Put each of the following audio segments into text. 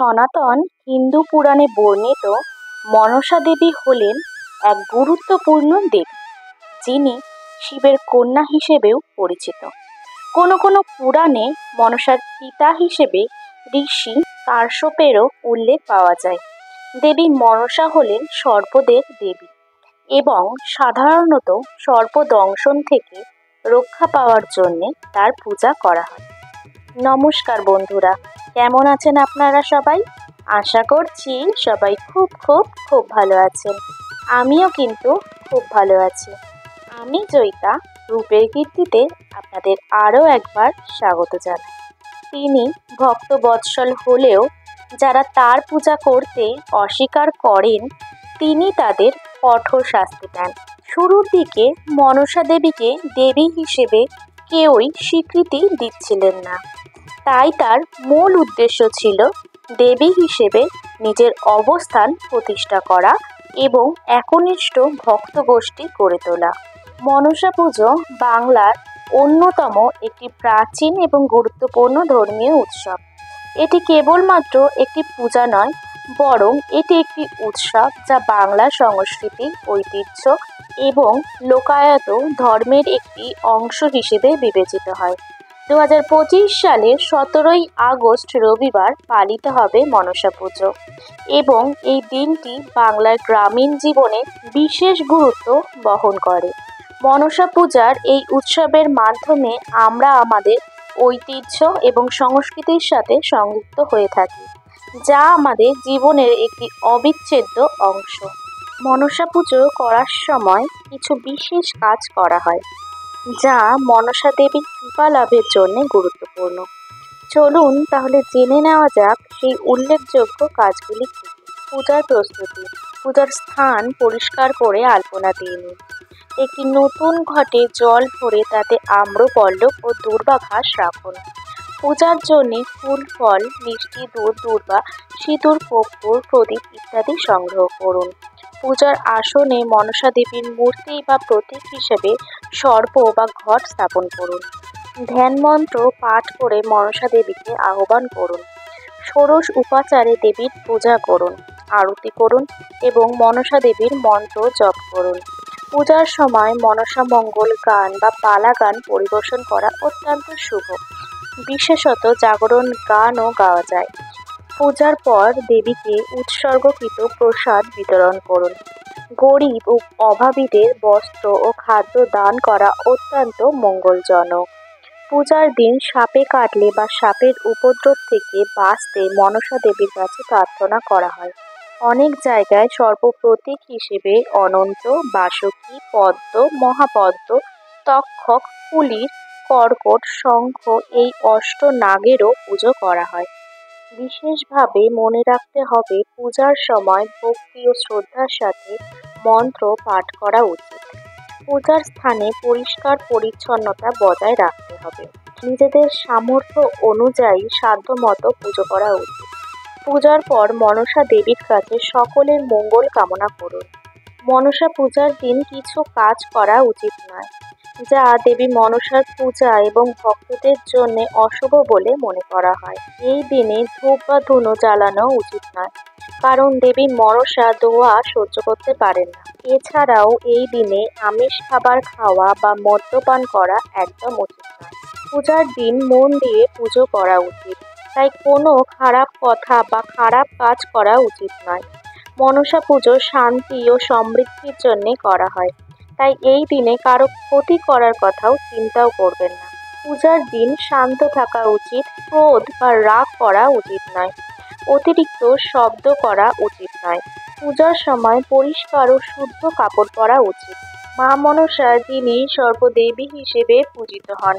সনাতন হিন্দু পুরাণে বর্ণিত মনসা দেবী হলেন এক গুরুত্বপূর্ণ দেবী, যিনি শিবের কন্যা হিসেবেও পরিচিত। কোনো কোনো পুরাণে মনসার পিতা হিসেবে ঋষি কাশ্যপেরও উল্লেখ পাওয়া যায়। দেবী মনসা হলেন সর্পদের দেবী এবং সাধারণত সর্পদংশন থেকে রক্ষা পাওয়ার জন্যে তার পূজা করা হয়। নমস্কার বন্ধুরা, কেমন আছেন আপনারা সবাই? আশা করছি সবাই খুব খুব খুব ভালো আছেন। আমিও কিন্তু খুব ভালো আছি। আমি জয়িতা রূপের কীর্তিতে আপনাদের আরও একবার স্বাগত জানাই। তিনি ভক্তবৎসল হলেও যারা তার পূজা করতে অস্বীকার করেন, তিনি তাদের কঠোর শাস্তি দেন। শুরুর দিকে মনসা দেবীকে দেবী হিসেবে কেউই স্বীকৃতি দিচ্ছিলেন না, তাই তার মূল উদ্দেশ্য ছিল দেবী হিসেবে নিজের অবস্থান প্রতিষ্ঠা করা এবং একনিষ্ঠ ভক্ত গোষ্ঠী গড়ে তোলা। মনসা পুজো বাংলার অন্যতম একটি প্রাচীন এবং গুরুত্বপূর্ণ ধর্মীয় উৎসব। এটি কেবলমাত্র একটি পূজা নয়, বরং এটি একটি উৎসব যা বাংলা সংস্কৃতি, ঐতিহ্য এবং লোকায়ত ধর্মের একটি অংশ হিসেবে বিবেচিত হয়। 2025 সালের 17ই আগস্ট রবিবার পালিত হবে মনসা পুজো এবং এই দিনটি বাংলার গ্রামীণ জীবনে বিশেষ গুরুত্ব বহন করে। মনসা পূজার এই উৎসবের মাধ্যমে আমরা আমাদের ঐতিহ্য এবং সংস্কৃতির সাথে সংযুক্ত হয়ে থাকি, যা আমাদের জীবনের একটি অবিচ্ছেদ্য অংশ। মনসা পুজো করার সময় কিছু বিশেষ কাজ করা হয়, যা মনসা দেবীর কৃপা লাভের জন্য গুরুত্বপূর্ণ। চলুন তাহলে জেনে নেওয়া যাক সেই উল্লেখযোগ্য কাজগুলি কি। পূজার প্রস্তুতি। পূজার স্থান পরিষ্কার করে আলপনা দিয়ে নিন। একটি নতুন ঘটে জল ভরে তাতে আম্রপল্লব ও দূর্বা ঘাস রাখুন। পূজার জন্য ফুল, ফল, মিষ্টি, দুধ, দূর্বা, সিঁদুর, কর্পূর, প্রদীপ ইত্যাদি সংগ্রহ করুন। পূজার আসনে মনসা দেবীর মূর্তি বা প্রতীক হিসেবে সর্প বা ঘট স্থাপন করুন। ধ্যান মন্ত্র পাঠ করে মনসা দেবীকে আহ্বান করুন। ষোড়শ উপাচারে দেবীর পূজা করুন, আরতি করুন এবং মনসা দেবীর মন্ত্র জপ করুন। পূজার সময় মনসা মঙ্গল গান বা পালা গান পরিবেশন করা অত্যন্ত শুভ, বিশেষত জাগরণ গানও গাওয়া যায়। পূজার পর দেবীকে উৎসর্গকৃত প্রসাদ বিতরণ করুন। গরিব ও অভাবীদের বস্ত্র ও খাদ্য দান করা অত্যন্ত মঙ্গলজনক। পূজার দিন সাপে কাটলে বা সাপের উপদ্রব থেকে বাঁচতে মনসা দেবীর কাছে প্রার্থনা করা হয়। অনেক জায়গায় সর্প প্রতীক হিসেবে অনন্ত, বাসুকী, পদ্ম, মহাপদ্ম, তক্ষক, কুলির, কর্কট, শঙ্খ এই নাগেরও পুজো করা হয়। বিশেষভাবে মনে রাখতে হবে, পূজার সময় ভক্তি ও শ্রদ্ধার সাথে মন্ত্র পাঠ করা উচিত। পূজার স্থানে পরিষ্কার পরিচ্ছন্নতা বজায় রাখতে হবে। নিজেদের সামর্থ্য অনুযায়ী সাধ্যমতো পুজো করা উচিত। পূজার পর মনসা দেবীর কাছে সকলের মঙ্গল কামনা করুন। মনসা পূজার দিন কিছু কাজ করা উচিত নয়, যা দেবী মনসার পূজা এবং ভক্তদের জন্য অশুভ বলে মনে করা হয়। এই দিনে ধূপ বা ধুনো জ্বালানো উচিত নয়, কারণ দেবী মনসা ধোঁয়া সহ্য করতে পারেন না। এছাড়াও এই দিনে আমিষ খাবার খাওয়া বা মদ্যপান করা একদম উচিত নয়। পূজার দিন মন দিয়ে পুজো করা উচিত, তাই কোনো খারাপ কথা বা খারাপ কাজ করা উচিত নয়। মনসা পুজো শান্তি ও সমৃদ্ধির জন্য করা হয়, তাই এই দিনে কারো ক্ষতি করার কথাও চিন্তাও করবেন না। পূজার দিন শান্ত থাকা উচিত, ক্রোধ বা রাগ করা উচিত নয়, অতিরিক্ত শব্দ করা উচিত নয়। পূজার সময় পরিষ্কার ও শুদ্ধ কাপড় পরা উচিত। মা মনসা, যিনি সর্পদেবী হিসেবে পূজিত হন,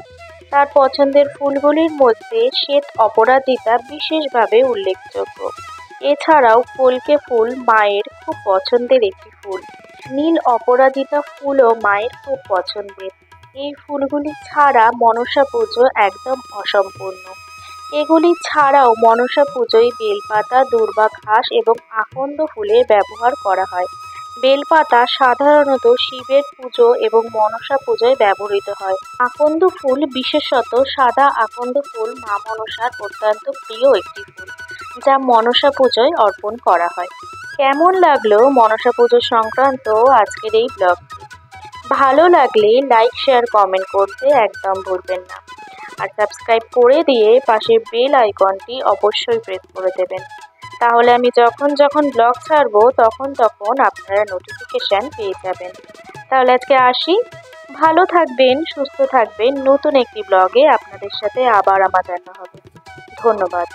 তার পছন্দের ফুলগুলির মধ্যে শ্বেত অপরাজিতা বিশেষভাবে উল্লেখযোগ্য। এছাড়াও কল্কে ফুল মায়ের খুব পছন্দের একটি ফুল। নীল অপরাজিতা ফুলও মায়ের খুব পছন্দের। এই ফুলগুলি ছাড়া মনসা পুজো একদম অসম্পূর্ণ। এগুলি ছাড়াও মনসা পুজোয় বেলপাতা, দূর্বা ঘাস এবং আকন্দ ফুলের ব্যবহার করা হয়। বেলপাতা সাধারণত শিবের পুজো এবং মনসা পুজোয় ব্যবহৃত হয়। আকন্দ ফুল, বিশেষত সাদা আকন্দ ফুল, মা মনসার অত্যন্ত প্রিয় একটি ফুল। যা মনসা পুজোয় অর্পণ করা হয়। কেমন লাগলো মনসা পুজো সংক্রান্ত আজকের এই ব্লগটি? ভালো লাগলে লাইক শেয়ার কমেন্ট করতে একদম ভুলবেন না। আর সাবস্ক্রাইব করে দিয়ে পাশের বেল আইকনটি অবশ্যই প্রেস করে দেবেন। তাহলে আমি যখন যখন ব্লগ ছাড়বো তখন তখন আপনারা নোটিফিকেশান পেয়ে যাবেন। তাহলে আজকে আসি, ভালো থাকবেন, সুস্থ থাকবেন। নতুন একটি ব্লগে আপনাদের সাথে আবার আমার দেখা হবে। ধন্যবাদ।